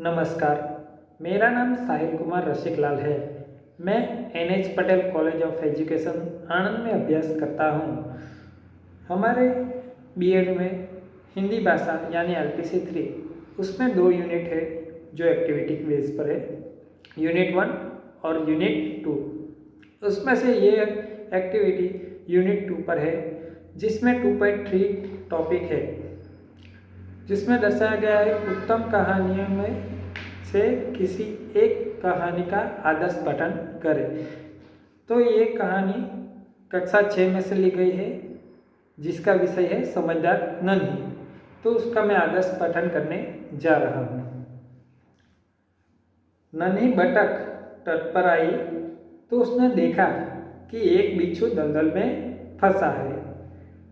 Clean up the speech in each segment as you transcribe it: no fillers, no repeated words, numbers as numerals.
नमस्कार, मेरा नाम साहिल कुमार रसिकलाल है। मैं N H. Patel college of education Anand में अभ्यास करता हूँ। हमारे बीएड में हिंदी भाषा यानी एलपीसी 3 उसमें 2 यूनिट है जो एक्टिविटी बेस पर है, यूनिट 1 और यूनिट 2। उसमें से ये एक्टिविटी यूनिट 2 पर है जिसमें 2.3 टॉपिक है, जिसमें दर्शाया गया है उत्तम कहानियों में से किसी एक कहानी का आदर्श पठन करें। तो ये कहानी कक्षा 6 में से ली गई है जिसका विषय है समझदार नन्ही। तो उसका मैं आदर्श पठन करने जा रहा हूँ। नन्ही बतख तट पर आई तो उसने देखा कि एक बिच्छू दलदल में फंसा है।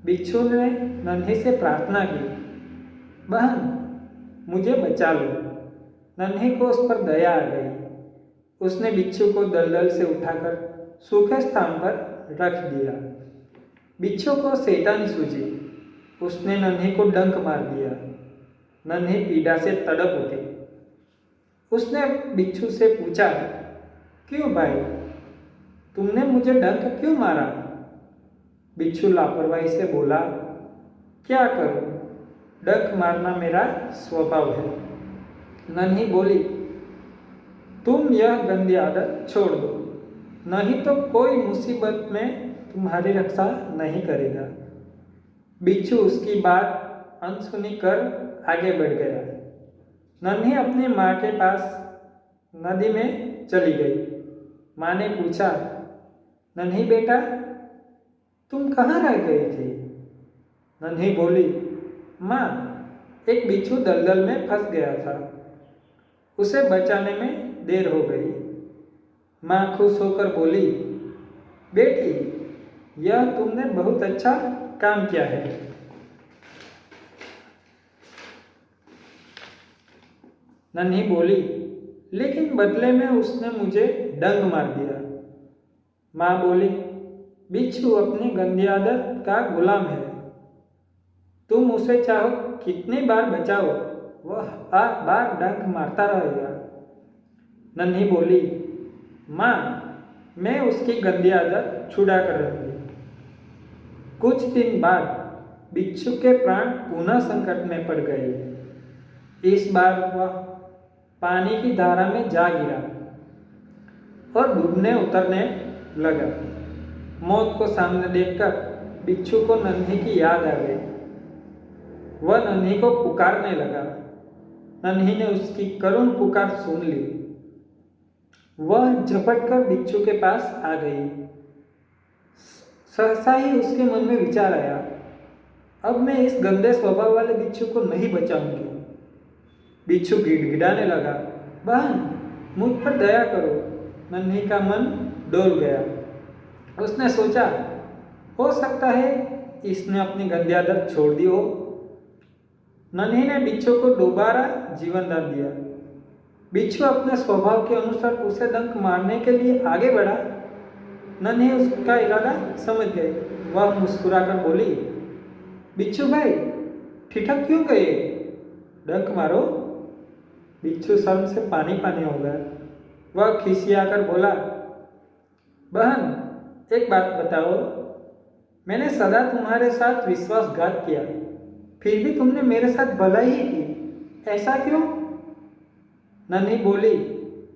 बिच्छू ने नन्ही से प्रार्थना की, बहन मुझे बचा लो। नन्ही को उस पर दया आ गई। उसने बिच्छू को दलदल से उठाकर सूखे स्थान पर रख दिया। बिच्छू को शैतानी सूझी। उसने नन्ही को डंक मार दिया। नन्ही पीड़ा से तड़प उठी। उसने बिच्छू से पूछा, क्यों भाई, तुमने मुझे डंक क्यों मारा? बिच्छू लापरवाही से बोला, क्या करूं, डंक मारना मेरा स्वभाव है। नन्ही बोली, तुम यह गंदी आदत छोड़ दो, नहीं तो कोई मुसीबत में तुम्हारी रक्षा नहीं करेगा। बिच्छू उसकी बात अनसुनी कर आगे बढ़ गया। नन्ही अपनी माँ के पास नदी में चली गई। माँ ने पूछा, नन्ही बेटा, तुम कहाँ रह गई थी? नन्ही बोली, माँ, एक बिच्छू दलदल में फंस गया था, उसे बचाने में देर हो गई। माँ खुश होकर बोली, बेटी, यह तुमने बहुत अच्छा काम किया है। नन्ही बोली, लेकिन बदले में उसने मुझे डंक मार दिया। माँ बोली, बिच्छू अपनी गंदी आदत का गुलाम है। तुम उसे चाहो कितनी बार बचाओ, वह बार बार डंक मारता रहेगा। नन्ही बोली, माँ, मैं उसकी गंदी आदत छुड़ा कर रहूँगी। कुछ दिन बाद बिच्छू के प्राण पुनः संकट में पड़ गए। इस बार वह पानी की धारा में जा गिरा और डूबने उतरने लगा। मौत को सामने देखकर बिच्छू को नन्ही की याद आ गई। वह नन्ही को पुकारने लगा। नन्ही ने उसकी करुण पुकार सुन ली। वह झपटकर बिच्छू के पास आ गई। सहसा ही उसके मन में विचार आया, अब मैं इस गंदे स्वभाव वाले बिच्छू को नहीं बचाऊंगी। बिच्छू गिड़गिड़ाने लगा, बहन मुझ पर दया करो। नन्ही का मन डोल गया। उसने सोचा, हो सकता है इसने अपनी गंदी आदत छोड़ दी हो। नन्ही ने बिच्छू को दोबारा जीवन दान दिया। बिच्छू अपने स्वभाव के अनुसार उसे डंक मारने के लिए आगे बढ़ा। नन्ही उसका इरादा समझ गई। वह मुस्कुराकर बोली, बिच्छू भाई, ठिठक क्यों गए? डंक मारो। बिच्छू शर्म से पानी पानी हो गया। वह खिसियाकर बोला, बहन एक बात बताओ, मैंने सदा तुम्हारे साथ विश्वासघात किया, फिर भी तुमने मेरे साथ भलाई ही की, ऐसा क्यों? नन्ही बोली,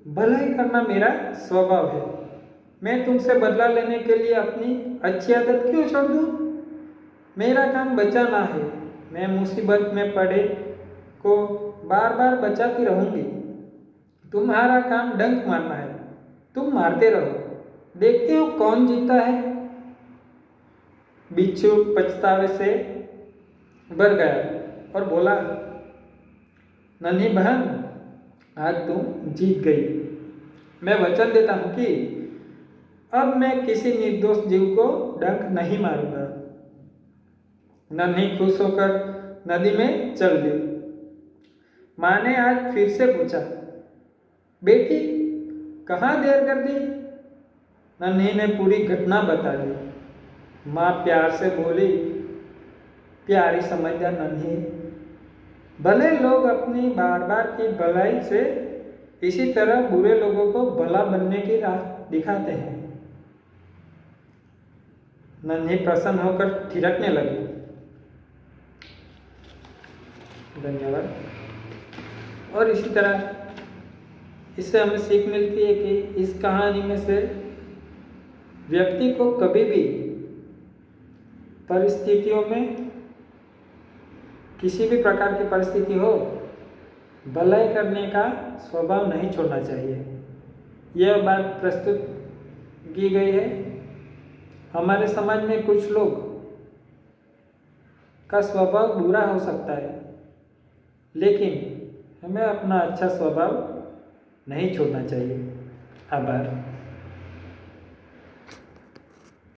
भलाई करना मेरा स्वभाव है। मैं तुमसे बदला लेने के लिए अपनी अच्छी आदत क्यों छोड़ दूँ? मेरा काम बचाना है। मैं मुसीबत में पड़े को बार बार बचाती रहूँगी। तुम्हारा काम डंक मारना है, तुम मारते रहो, देखते हो कौन जीतता है। बिच्छू पछतावे से भर गया और बोला, नन्ही बहन, आज तुम जीत गई। मैं वचन देता हूँ कि अब मैं किसी निर्दोष जीव को डंक नहीं मारूंगा। नन्ही खुश होकर नदी में चल दी। माँ ने आज फिर से पूछा, बेटी कहाँ देर कर दी? नन्ही ने पूरी घटना बता दी। माँ प्यार से बोली, प्यारी समझदार नन्ही, भले लोग अपनी बार बार की भलाई से इसी तरह बुरे लोगों को भला बनने की राह दिखाते हैं। नन्ही प्रसन्न होकर थिरकने लगी। धन्यवाद। और इसी तरह इससे हमें सीख मिलती है कि इस कहानी में से व्यक्ति को कभी भी परिस्थितियों में, किसी भी प्रकार की परिस्थिति हो, भलाई करने का स्वभाव नहीं छोड़ना चाहिए। यह बात प्रस्तुत की गई है। हमारे समाज में कुछ लोग का स्वभाव बुरा हो सकता है, लेकिन हमें अपना अच्छा स्वभाव नहीं छोड़ना चाहिए। आभार।